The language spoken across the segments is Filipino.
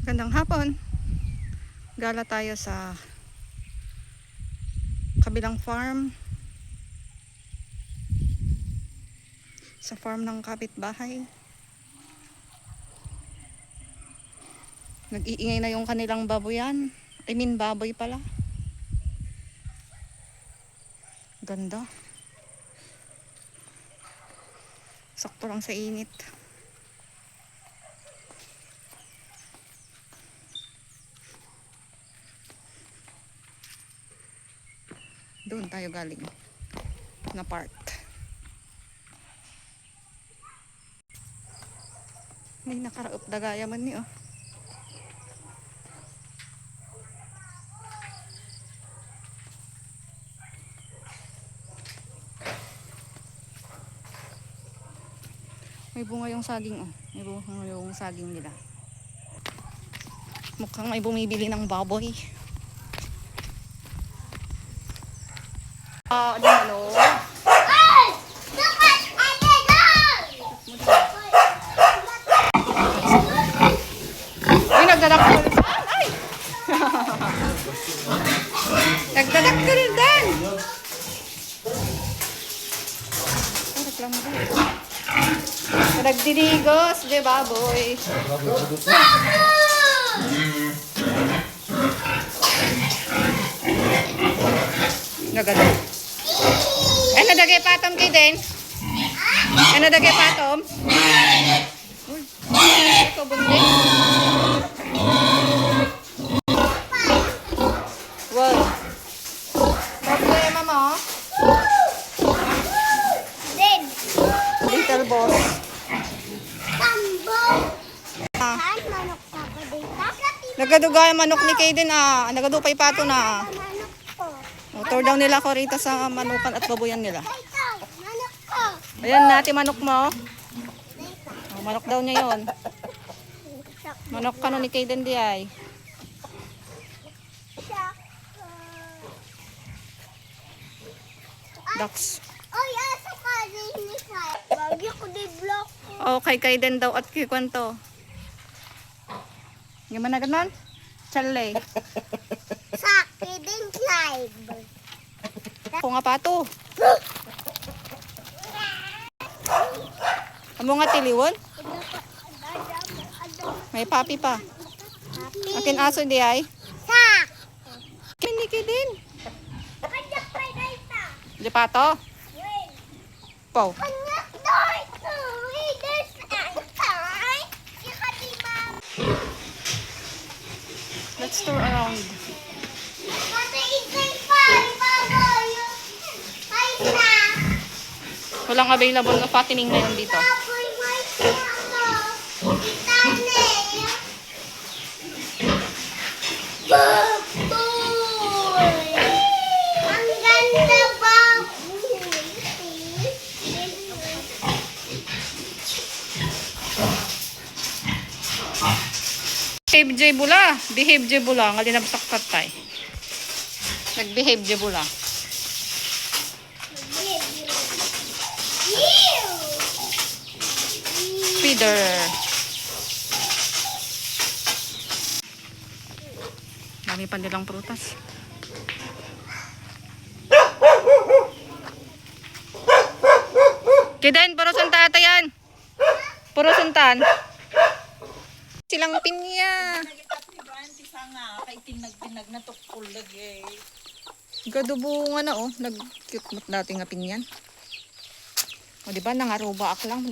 Gandang hapon. Gala tayo sa kabilang farm. Sa farm ng kapitbahay. Nag-iingay na yung kanilang baboyan. I mean baboy pala. Ganda. Sakto lang sa init. Doon tayo galing na part. May nakaraop dagaya man ni oh. May bunga yung saging oh. May bunga yung saging nila. Mukhang may bumibili ng baboy. Di ano? Uy, nagdadaktal. Ay! Nagdadaktal din! Nagdinigos, di baboy. Nagano. Ano dagay patom kay din? Ano dagay patom? Uy, ito bundik. Wow. Problema mo? Din. Little boss. Tambo. Saan manok ka pa dito? Nagadugay manok ni Kaden ah. Nagadupay pato na. Manok ko. Motor daw nila ko rito sa manukan at baboyan nila. Dito. Manok ko. Ayan nati manok mo. Oh, manok daw niya yon. Manok ka no ni Kaden di ay. Ducks. Oy, aso ka din ni Kai. Bagyo ko di block ko. Oh, kay Kaden daw at kay Kwanto. Gimana ganon? Chale. Sa akin din live. Ako nga pato. Amo nga tiliwon? May papi pa. Akin aso di ay. Sak. Kiniki din. Kanya pa dito. Di pato? Wait. Pow. Kanya dito. Wait, there's a time. Ikati ma'am. Let's tour around. Kasi ikay pa. Baboy. Ay na. Walang available na fattening ngayon dito. Baboy, may siyako. Itane. Baboy. Ang ganda baboy. Behave J Bula. Behave J Bula. Nga linabsak katay. Nag-behave J Bula. Feeder. Dami pa nilang prutas. Kidan, puro sunta ata yan. Puro suntan. Silang pinya. Gadubungan na oh. Nag-cute mo't dati nga pinyan. O diba, nangaruba ak lang.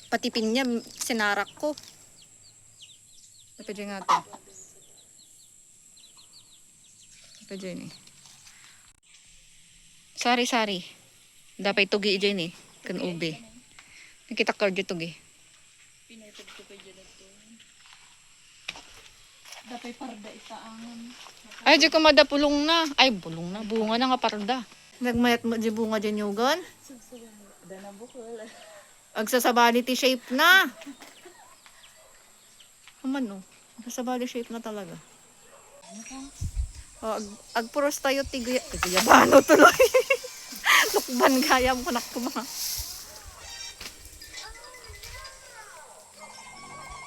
Pati pinya, sinarak ko. Napedyo nga ito. Napedyo yun eh. Sari-sari. Dapat tugi dyan eh. Kan ube. Nakita ka dyan tugi. Dapat parda itaangan. Ay, dyan kumada pulong na. Ay, pulong na. Bunga na nga parda. Nagmayat mo dyan bunga dyan yugon? Agsasabality shape na. Aman no. Agsasabality shape na talaga. O, agpuros tayo tigayabano tuloy. Lukban kaya mo kunak ko mga.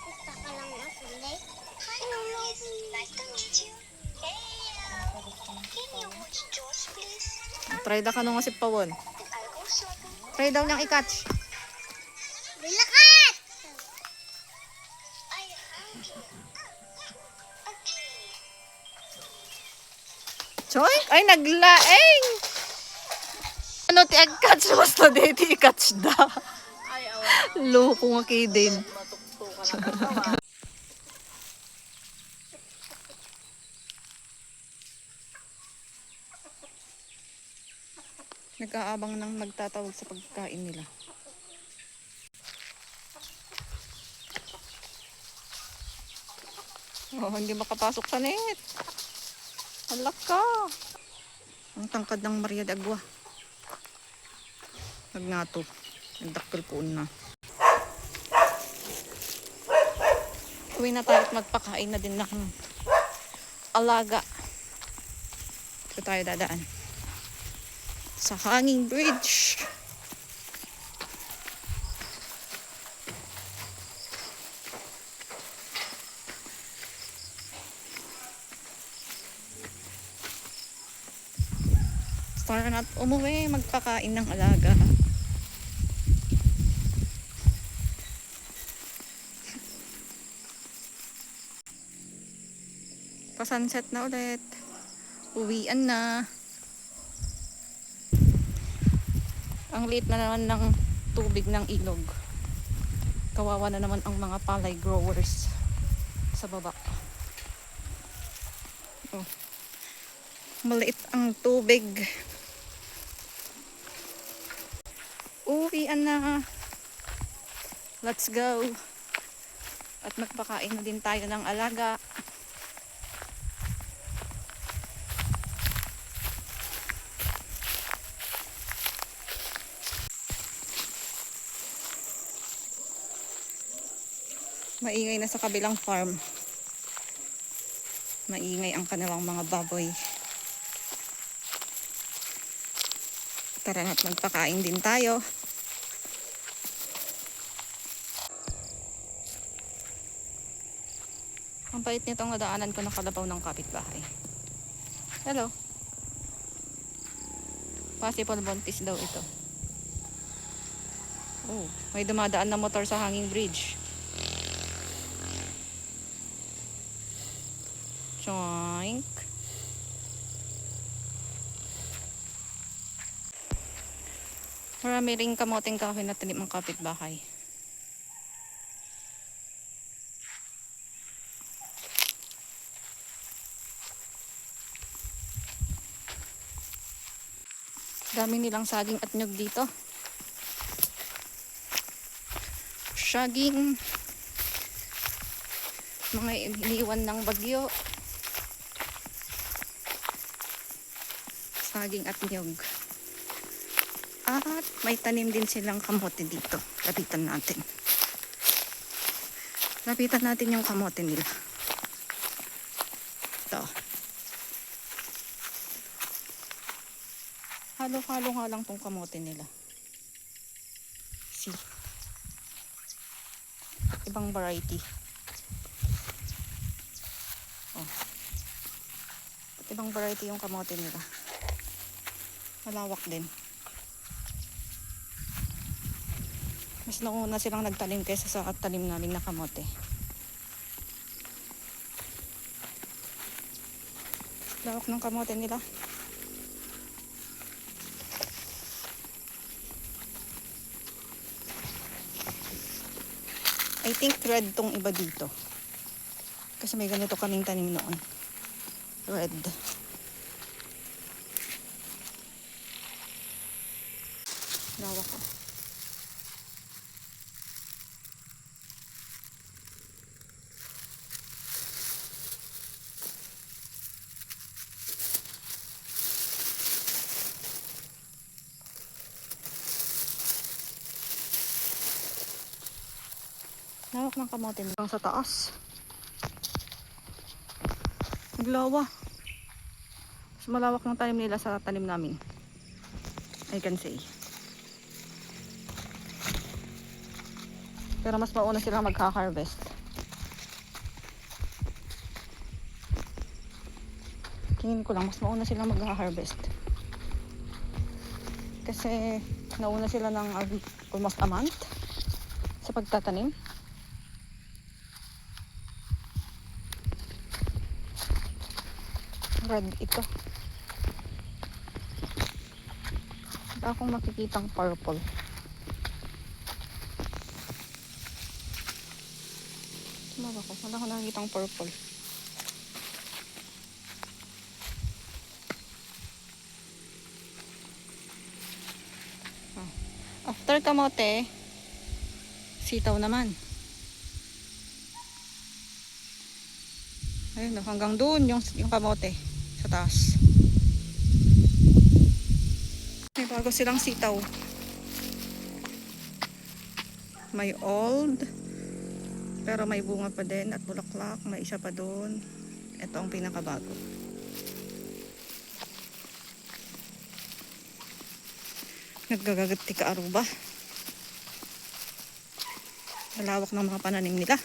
Basta ka lang Can you watch Josh, please? Try da ka nung si Pawon. I also. Try daw niyang i-catch. Bilakat! I have you. Okay. Choy? Ay, naglaeng! Ano ti ag-catch? Basta di i-catch da. Loko nga kay din. Nag-aabang ng magtatawag sa pagkain nila. Oh, hindi makapasok sa net. Halak ka. Ang tangkad ng Maria de Agua. Nagnato. Nagdakkel po na. Uwi na tayo at magpakain na din ng alaga. Ito tayo dadaan. Sa hanging bridge. Para na't umuwi, magpakain ng alaga. Pa-sunset na ulit. Uwian na. Ang liit na naman ng tubig ng ilog. Kawawa na naman ang mga palay growers sa baba. Oh. Maliit ang tubig. Uwian na. Let's go. At magpakain na din tayo ng alaga. Maingay na sa kabilang farm. Maingay ang kanilang mga baboy. Tara na't magpakain din tayo. Ang pait nitong nadaanan ko ng kalabaw ng kapitbahay. Hello. Possible buntis daw ito. Oh, may dumadaan na motor sa hanging bridge. Choink. Marami ring kamoting kahoy na tanim ang kapitbahay. Dami nilang saging at nyug dito. Saging. Mga iniwan ng bagyo. Saging at nyug. At may tanim din silang kamote dito. Lapitan natin. Lapitan natin yung kamote nila. Ito. Halo-halo nga lang tong kamote nila. See. Ibang variety. Oh. Ibang variety yung kamote nila. Malawak din. Mas nauna silang nagtanim kaysa sa tanim namin na kamote. Lawak ng kamote nila. I think red tong iba dito. Kasi may ganito kaming tanim noon. Red. Lawak ko. Lawak ng kamote hanggang sa taas. Naglawa. Mas malawak ng tanim nila sa tanim namin. I can say. Pero mas mauna silang magka-harvest. Tingin ko lang, mas mauna silang mag-harvest. Kasi nauna sila ng almost a month sa pagtatanim. Red ito. Wala akong makikitang purple. Tumaba ko. Wala akong nakikitang purple. After kamote, sitaw naman. Ayun, hanggang doon yung kamote sa taas. May bago silang sitaw. May old, pero may bunga pa din at bulaklak. May isa pa doon. Ito ang pinakabago. Naggagagati ka Aruba. Malawak ng mga pananim nila.